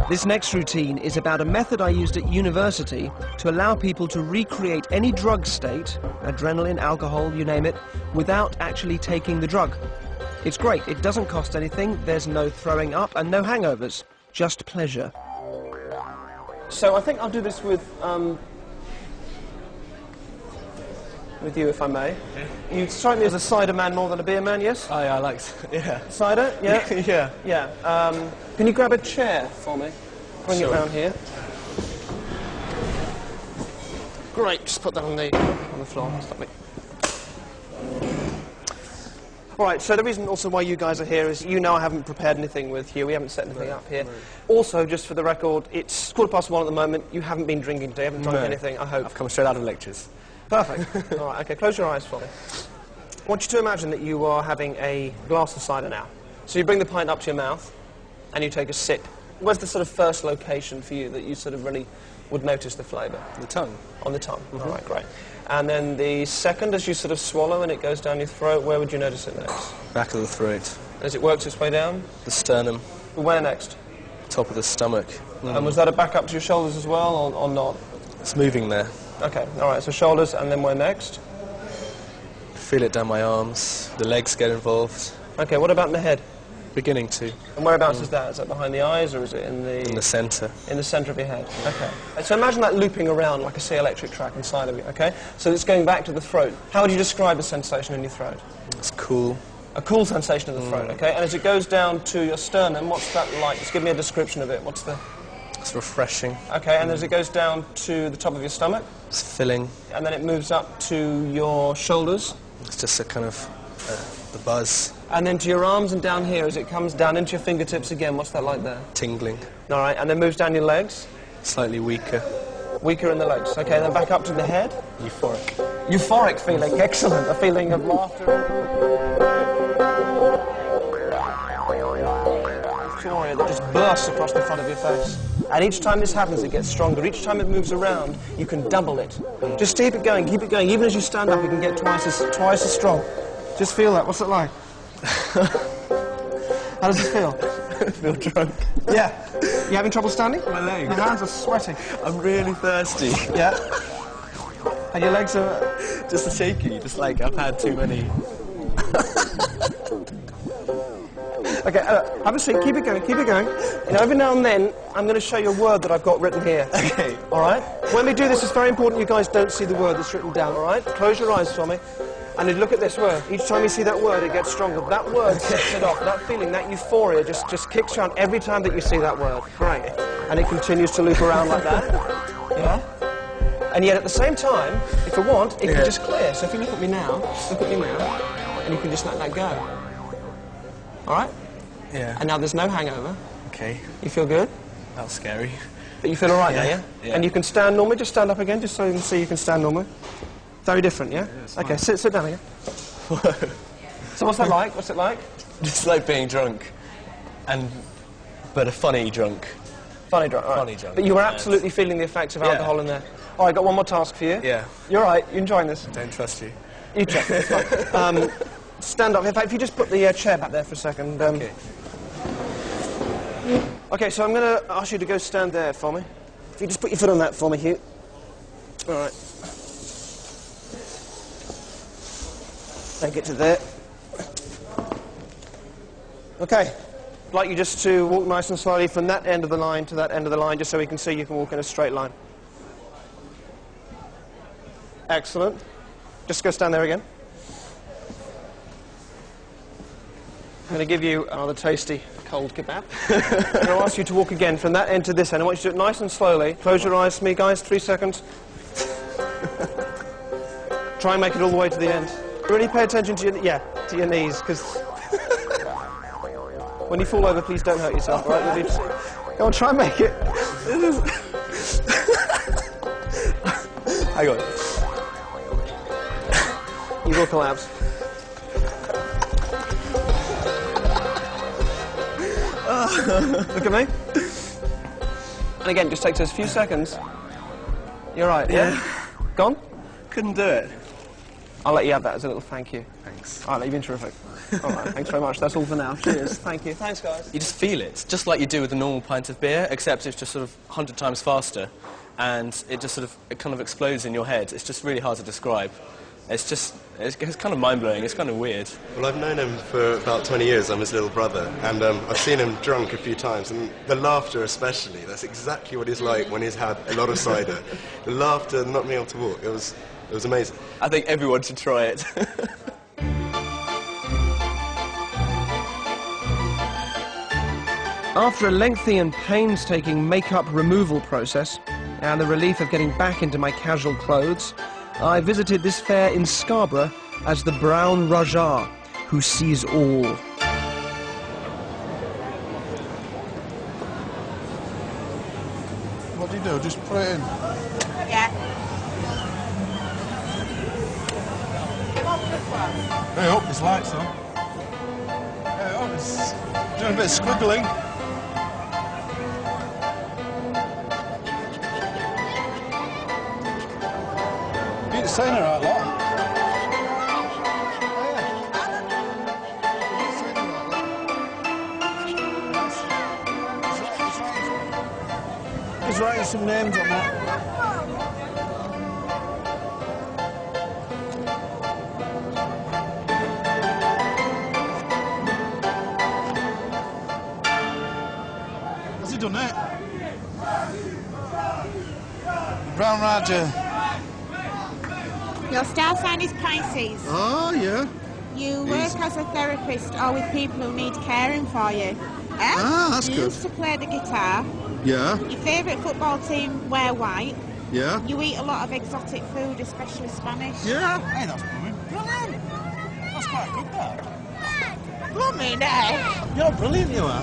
This next routine is about a method I used at university to allow people to recreate any drug state, adrenaline, alcohol, you name it, without actually taking the drug. It's great, it doesn't cost anything, there's no throwing up and no hangovers, just pleasure. So I think I'll do this with you, if I may. Yeah. You strike me as a cider man more than a beer man, yes? Oh yeah, I like, yeah. Cider, yeah? Yeah. Yeah. Can you grab a chair for me? Bring it round here. Great, just put that on the floor. Stop me. All right, so the reason also why you guys are here is I haven't prepared anything with you. We haven't set anything up here. Right. Also, just for the record, it's 1:15 at the moment. You haven't been drinking today, haven't drunk anything, I hope. I've come straight out of lectures. Perfect. All right, okay, close your eyes for me. I want you to imagine that you are having a glass of cider now. So you bring the pint up to your mouth and you take a sip. Where's the sort of first location for you that you sort of really would notice the flavour? The tongue. On the tongue. All right, great. And then the second, as you sort of swallow and it goes down your throat, where would you notice it next? Back of the throat. As it works its way down? The sternum. Where next? Top of the stomach. And was that a back up to your shoulders as well, or not? It's moving there. Okay, all right, so shoulders, and then where next? Feel it down my arms. The legs get involved. Okay, what about in the head? Beginning to. And whereabouts is that? Is that behind the eyes, or is it in the... In the centre. In the centre of your head, okay. So imagine that looping around like a sea electric track inside of you, okay? So it's going back to the throat. How would you describe the sensation in your throat? It's cool. A cool sensation in the throat, okay? And as it goes down to your sternum, what's that like? Just give me a description of it. What's the... It's refreshing. Okay, and as it goes down to the top of your stomach? It's filling. And then it moves up to your shoulders? It's just a kind of... the buzz. And then to your arms and down here, as it comes down into your fingertips again, what's that like there? Tingling. All right, and then moves down your legs? Slightly weaker. Weaker in the legs. Okay, then back up to the head? Euphoric. Euphoric feeling, excellent. A feeling of laughter. Euphoria that just bursts across the front of your face. And each time this happens, it gets stronger. Each time it moves around, you can double it. Just keep it going, keep it going. Even as you stand up, you can get twice as strong. Just feel that. What's it like? How does it feel? I feel drunk. Yeah. You having trouble standing? My legs. Your hands are sweating. I'm really thirsty. Yeah. And your legs are... Just shaky, just like I've had too many. Okay, have a seat, keep it going, keep it going. And every now and then, I'm going to show you a word that I've got written here. Okay. All right? When we do this, it's very important you guys don't see the word that's written down, all right? Close your eyes for me. And you look at this word. Each time you see that word, it gets stronger. That word sets it off. That feeling, that euphoria just kicks around every time that you see that word. Great. And it continues to loop around like that. Yeah? And yet at the same time, if you want, it can just clear. So if you look at me now, look at me now, and you can just let that go. All right? Yeah. And now there's no hangover. Okay. You feel good? That was scary. But you feel all right now, Yeah. And you can stand normally. Just stand up again, just so you can see you can stand normally. Very different, yeah? Okay, sit down again. So what's that like? What's it like? Just like being drunk. But a funny drunk. Funny drunk, right. Funny drunk. But you were absolutely feeling the effects of alcohol in there. All right, got one more task for you. Yeah. You're all right, you enjoying this? Don't trust you. You check. Stand up. In fact, if you just put the chair back there for a second. Okay. Okay, so I'm going to ask you to go stand there for me. If you just put your foot on that for me, Hugh. All right. Take it to there. Okay. I'd like you just to walk nice and slowly from that end of the line to that end of the line, just so we can see you can walk in a straight line. Excellent. Just go stand there again. I'm going to give you another tasty cold kebab. I'm going to ask you to walk again from that end to this end. I want you to do it nice and slowly. Close your eyes for me, guys. 3 seconds. Try and make it all the way to the end. Really pay attention to your knees, because when you fall over, please don't hurt yourself, right? Go on, try and make it. Hang on. You will collapse. Look at me. And again, just takes us a few seconds. You're right, yeah? Gone? Couldn't do it. I'll let you have that as a little thank you. Thanks. All right, you've been terrific. All right, thanks very much. That's all for now. Cheers. Thank you. Thanks, guys. You just feel it, just like you do with a normal pint of beer, except it's just sort of 100 times faster, and it just sort of, it kind of explodes in your head. It's just really hard to describe. It's just, it's kind of mind-blowing, it's kind of weird. Well, I've known him for about 20 years. I'm his little brother, and I've seen him drunk a few times, and the laughter especially, that's exactly what he's like when he's had a lot of cider. The laughter knocked me off to walk. It was amazing. I think everyone should try it. After a lengthy and painstaking makeup removal process and the relief of getting back into my casual clothes, I visited this fair in Scarborough as the Brown Rajah, who sees all. What do you do? Just put it in? Yeah. Hey up, his lights on. Hey up, it's doing a bit of squiggling. You're saying it right lot. He's writing some names on that. Has he done that? Brown Rajah. Your star sign is Pisces. Oh, yeah. You work as a therapist or with people who need caring for you. Ah, that's you good. used to play the guitar. Yeah, Your favourite football team wear white. yeah. You eat a lot of exotic food, especially Spanish. Yeah. Hey, that's brilliant. Brilliant. That's quite good, that. Blooming, eh? You're brilliant, you are.